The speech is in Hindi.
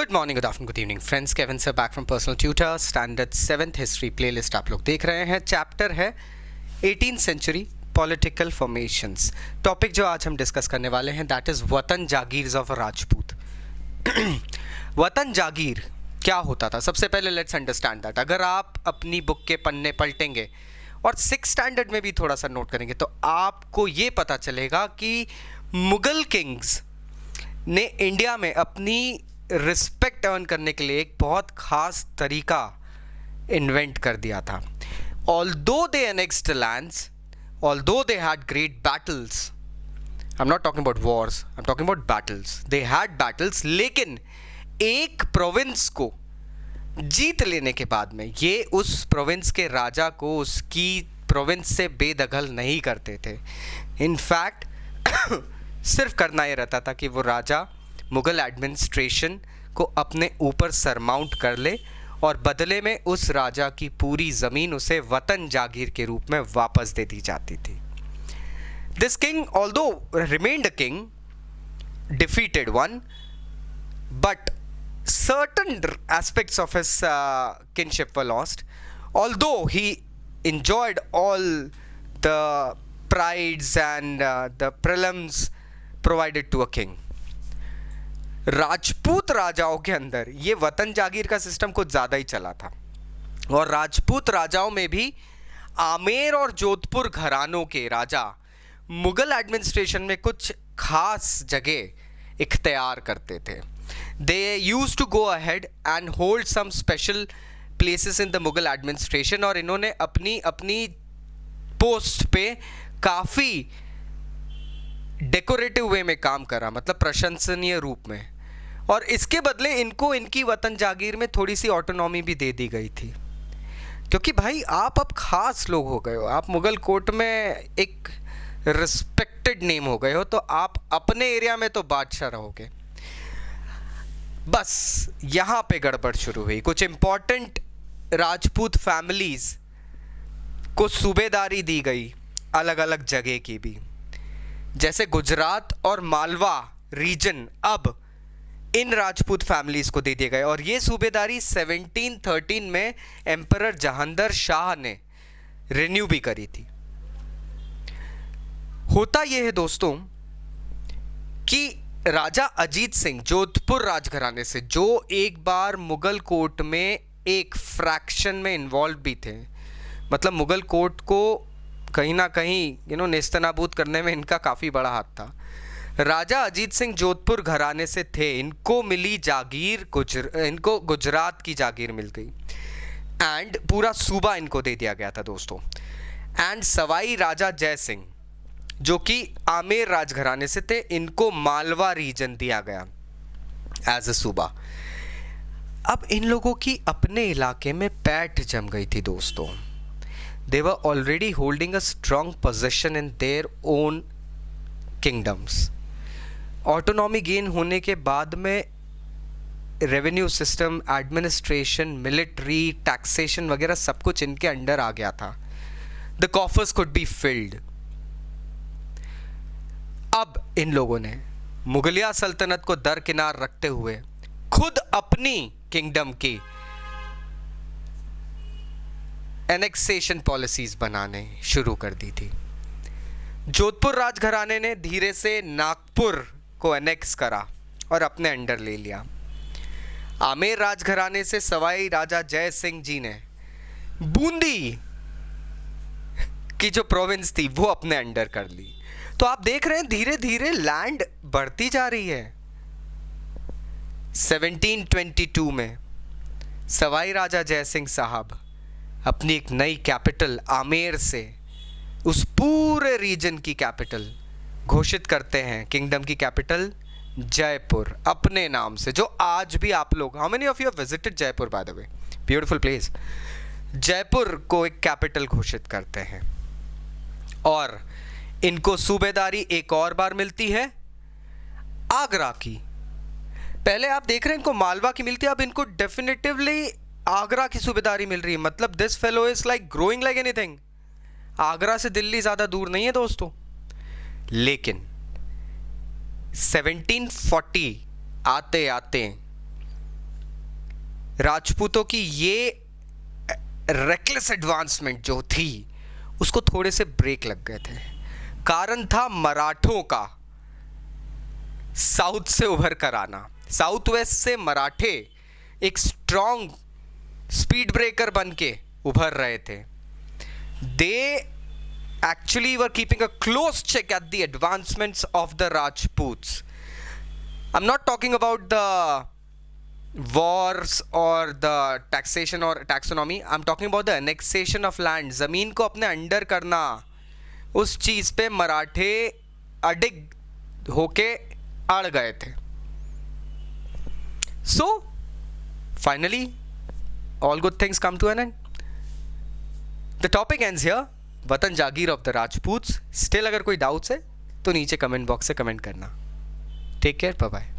Good morning, good afternoon, good evening friends. Kevin sir back from personal tutor. Standard 7th history playlist आप लोग देख रहे हैं। चैप्टर है 18th century political formations. Topic जो आज हम डिस्कस करने वाले हैं दैट इज वतन जागीर ऑफ राजपूत। वतन जागीर क्या होता था? सबसे पहले लेट्स अंडरस्टैंड दैट। अगर आप अपनी बुक के पन्ने पलटेंगे और 6th स्टैंडर्ड में भी थोड़ा सा नोट करेंगे तो आपको ये पता चलेगा कि मुगल किंग्स ने इंडिया में अपनी रिस्पेक्ट अर्न करने के लिए एक बहुत खास तरीका इन्वेंट कर दिया था। Although they annexed lands, although they had great battles, I am not talking about Wars, I am talking about battles, they had battles, लेकिन एक प्रोविंस को जीत लेने के बाद में ये उस प्रोविंस के राजा को उसकी प्रोविंस से बेदखल नहीं करते थे। इनफैक्ट सिर्फ करना ये रहता था कि वो राजा मुगल एडमिनिस्ट्रेशन को अपने ऊपर सरमाउंट कर ले और बदले में उस राजा की पूरी ज़मीन उसे वतन जागीर के रूप में वापस दे दी जाती थी। This king although remained a king, defeated one, but certain aspects of his kinship were lost, although he enjoyed all the prides and the prelims provided to a king. Rajput राजाओं के अंदर ये वतन जागीर का सिस्टम कुछ ज़्यादा ही चला था और राजपूत राजाओं में भी आमेर और जोधपुर घरानों के राजा मुगल एडमिनिस्ट्रेशन में कुछ खास जगह इख्तियार करते थे। They used to go ahead and hold some special places in the Mughal administration और इन्होंने अपनी अपनी पोस्ट पे काफ़ी डेकोरेटिव वे में काम करा, मतलब प्रशंसनीय रूप में, और इसके बदले इनको इनकी वतन जागीर में थोड़ी सी ऑटोनॉमी भी दे दी गई थी। क्योंकि भाई आप अब खास लोग हो गए हो, आप मुगल कोर्ट में एक रिस्पेक्टेड नेम हो गए हो, तो आप अपने एरिया में तो बादशाह रहोगे। बस यहाँ पे गड़बड़ शुरू हुई। कुछ इंपॉर्टेंट राजपूत फैमिलीज को सूबेदारी दी गई अलग अलग जगह की भी, जैसे गुजरात और मालवा रीजन अब इन राजपूत फैमिलीज को दे दिए गए और ये सूबेदारी 1713 में एम्परर जहांगीर शाह ने रिन्यू भी करी थी। होता यह है दोस्तों कि राजा अजीत सिंह जोधपुर राजघराने से, जो एक बार मुगल कोर्ट में एक फ्रैक्शन में इन्वॉल्व भी थे, मतलब मुगल कोर्ट को कहीं ना कहीं नेस्तनाबूद करने में इनका काफ़ी बड़ा हाथ था। राजा अजीत सिंह जोधपुर घराने से थे, इनको मिली जागीर, इनको गुजरात की जागीर मिल गई एंड पूरा सूबा इनको दे दिया गया था दोस्तों। एंड सवाई राजा जय सिंह जो कि आमेर राजघराने से थे, इनको मालवा रीजन दिया गया एज अ सूबा। अब इन लोगों की अपने इलाके में पैठ जम गई थी दोस्तों। They were already holding a strong possession in their own kingdoms. Autonomy gain होने के बाद में revenue system, administration, military, taxation वगैरह सब कुछ इनके अंडर आ गया था। The coffers could be filled. अब इन लोगों ने मुगलिया सल्तनत को दरकिनार रखते हुए खुद अपनी किंगडम की एनेक्सेशन पॉलिसीज बनाने शुरू कर दी थी। जोधपुर राजघराने ने धीरे से नागपुर को एनेक्स करा और अपने अंडर ले लिया। आमेर राजघराने से सवाई राजा जय सिंह जी ने बूंदी की जो प्रोविंस थी वो अपने अंडर कर ली। तो आप देख रहे हैं धीरे धीरे लैंड बढ़ती जा रही है। 1722 में सवाई राजा जय सिंह साहब अपनी एक नई कैपिटल आमेर से उस पूरे रीजन की कैपिटल घोषित करते हैं। किंगडम की कैपिटल जयपुर अपने नाम से, जो आज भी आप लोग, how many of you have visited Jaipur by the way, beautiful place. Jaipur को एक कैपिटल घोषित करते हैं और इनको सूबेदारी एक और बार मिलती है आगरा की। पहले आप देख रहे हैं इनको मालवा की मिलती है, अब इनको डेफिनेटिवली आगरा की सूबेदारी मिल रही है। मतलब this fellow is like growing like anything. Agra से दिल्ली ज़्यादा दूर नहीं है दोस्तों। लेकिन 1740 आते आते राजपूतों की ये रेकलेस एडवांसमेंट जो थी उसको थोड़े से ब्रेक लग गए थे। कारण था मराठों का साउथ से उभर कर आना। साउथ वेस्ट से मराठे एक स्ट्रॉन्ग स्पीड ब्रेकर बन के उभर रहे थे। They actually were keeping a close check at the advancements of the Rajputs. I am not talking about the wars और द टैक्सेशन और taxonomy, I am talking about the annexation of land. ज़मीन को अपने अंडर करना, उस चीज़ पे मराठे अडिग होके अड़ गए थे। So finally all good things come to an end. The topic ends here, वतन जागीर ऑफ द राजपूत्स। स्टिल अगर कोई डाउट्स है तो नीचे कमेंट बॉक्स से कमेंट करना। Take care, bye bye.